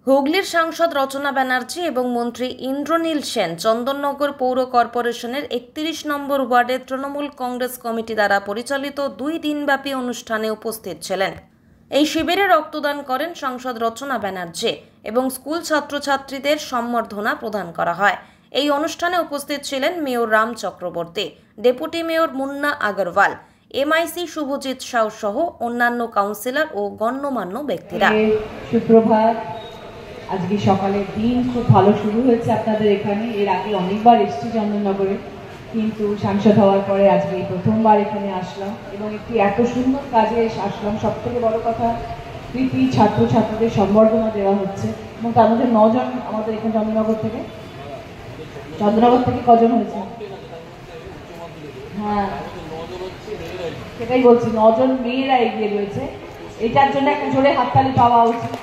হুগলির সাংসদ রচনা ব্যানার্জি এবং মন্ত্রী ইন্দ্রনীল সেন চন্দননগর পৌর কর্পোরেশনের ৩১ নম্বর ওয়ার্ডের তৃণমূল কংগ্রেস কমিটি দ্বারা পরিচালিত 2 দিনব্যাপী অনুষ্ঠানে উপস্থিত ছিলেন। এই শিবিরে রক্তদান করেন সাংসদ রচনা ব্যানার্জি এবং স্কুল ছাত্রছাত্রীদের সম্বর্ধনা প্রদান করা হয়। এই অনুষ্ঠানে উপস্থিত ছিলেন mayor Ram Chakraborty, deputy mayor Munna Agarwal, MIC Subhajit Shaw সহ অন্যান্য কাউন্সিলর ও গণ্যমান্য ব্যক্তিরা। সুপ্রভাত। আজকে সকালের দিন খুব ভালো শুরু হয়েছে আপনাদের এখানে। এর আগে অনেকবার এসেছি চন্দননগরে, কিন্তু সাংসদ হওয়ার পরে আজকে প্রথমবার এখানে আসলাম এবং একটি এত সুন্দর কাজে আসলাম। সব থেকে বড় কথা, কৃতি ছাত্রছাত্রীদের সম্বর্ধনা দেওয়া হচ্ছে এবং তার মধ্যে 9 জন আমাদের এখানে চন্দননগর থেকে কজন হয়েছে? হ্যাঁ, সেটাই বলছি, 9 জন মেয়েরা এগিয়ে রয়েছে। এটার জন্য একটা জোরে হাততালি পাওয়া উচিত।